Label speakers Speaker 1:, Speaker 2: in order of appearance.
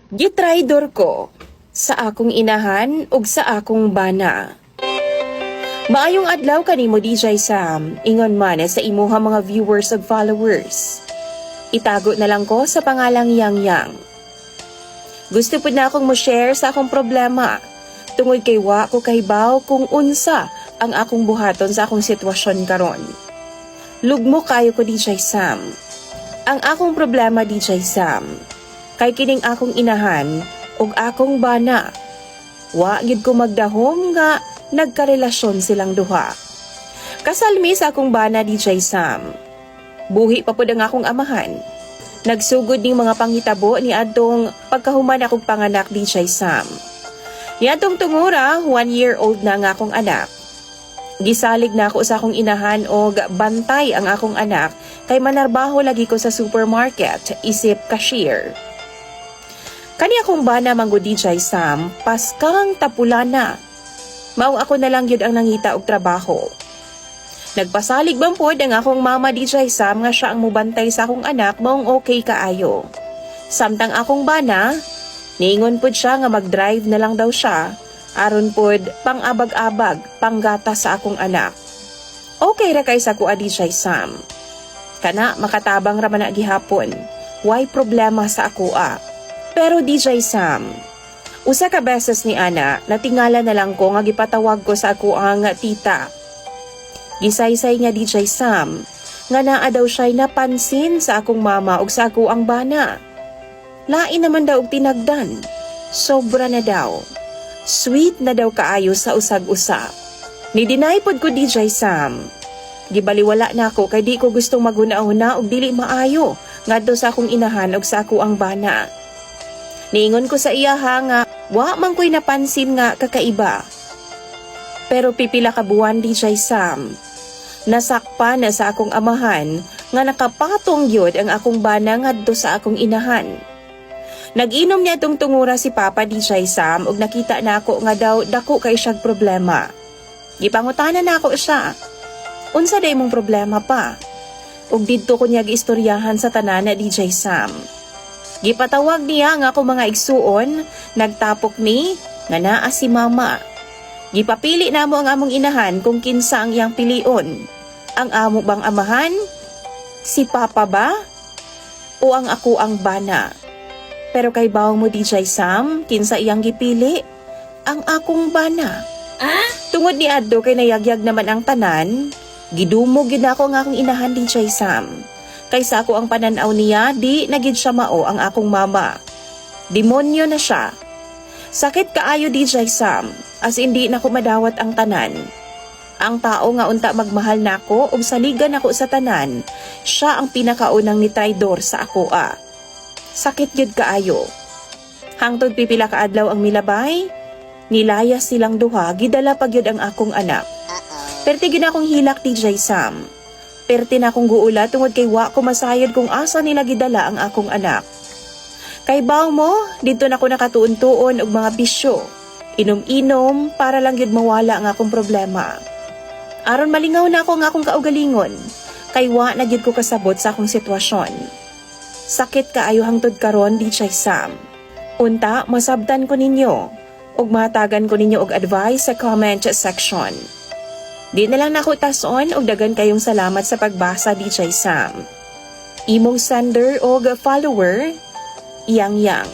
Speaker 1: Gitraydor ko sa akong inahan ug sa akong bana. Maayong adlaw kanimo DJ Sam, ingon man sa imuha mga viewers ug followers. Itago na lang ko sa pangalang Yang Yang. Gusto pud na akong mo-share sa akong problema. Tungod kay wa ko kahibaw kung unsa ang akong buhaton sa akong sitwasyon karon. Lugmo kayo ko DJ Sam. Ang akong problema DJ Sam, kay kining akong inahan ug akong bana. Wa gid ko magdahom nga nagkarelasyon silang duha. Kasalmi sa akong bana DJ Sam. Buhi pa pud ang akong amahan. Nagsugod ning mga panghitabo ni adtong pagkahuman akong panganak DJ Sam. Ni adtong tungura, 1-year-old na ang akong anak. Gisalig na ako sa akong inahan og bantay ang akong anak kay manarbaho lagi ko sa supermarket isip cashier. Kani akong bana manggo DJ Sam, paskang tapulana. Mao ako na lang yun ang nangita og trabaho. Nagpasalig bang pod ang akong mama DJ Sam nga siya ang mubantay sa akong anak maong okay kaayo. Samtang akong bana, niingon pod siya nga mag-drive na lang daw siya, aron pod pang-abag-abag, panggata sa akong anak. Okay ra kay sa kuha DJ Sam. Kana makatabang ra man na gihapon, why problema sa akoa. Pero DJ Sam, usa ka beses ni ana, natingala na lang ko nga gipatawag ko sa ako ang tita. Gisaysay nga DJ Sam, nga naa daw siya'y napansin sa akong mama ug sa ako ang bana. Lain naman daw og tinagdan, sobra na daw. Sweet na daw kaayo sa usag-usa. Ni-deny pod ko DJ Sam. Gibaliwala na ako kay di ko gustong maghuna-huna og dili maayo ngadto sa akong inahan ug sa ako ang bana. Niingon ko sa iya nga, wa man ko'y napansin nga kakaiba. Pero pipila ka buwan DJ Sam, nasakpa na sa akong amahan nga nakapatong yun ang akong bana ngadto sa akong inahan. Nag-inom niya itong tungura si Papa DJ Sam ug nakita na ako nga daw dako kay siyang problema. Gipangutanan na ako siya. Unsa day mong problema pa? Ug didto ko niya giistoryahan sa tanan na DJ Sam. Gipatawag niya nga ako mga igsuon, nagtapok ni nga naa si mama. Gipapili namo ang among inahan kung kinsa ang iyang pilion. Ang amo bang amahan? Si Papa ba? O ang ako ang bana? Pero kay bawang mo DJ Sam, kinsa iyang gipili? Ang akong bana. Tungod ni adto kay nayagyag naman ang tanan, gidumog gid ako ang akong inahan DJ Sam. Kaysa ako ang pananaw niya, di nagid siya mao ang akong mama. Demonyo na siya. Sakit kaayo DJ Sam, as hindi na ko madawat ang tanan. Ang tao nga unta magmahal nako ug saligan ako sa tanan, siya ang pinakaunang ni traidor sa akoa. Sakit gyud kaayo. Hangtod pipila ka adlaw ang milabay, nilayas silang duha, gidala pa gyud ang akong anak. Perti gyud akong hilak DJ Sam. Perti na akong guula tungod kay wa ko masayod kung asa nila gidala ang akong anak. Kay baw mo, dito na ko nakatuon-tuon og mga bisyo. Inom-inom para lang gyud mawala ang akong problema. Aron malingaw na ako ang akong kaugalingon, kay wa na gyud ko kasabot sa akong sitwasyon. Sakit kaayo hangtod karon DJ Sam. Unta, masabtan ko ninyo ug matagan ko ninyo og advice sa comment section. Di na lang nako tason og dagan kayong salamat sa pagbasa DJ Sam. Imong sender og follower, Yang Yang.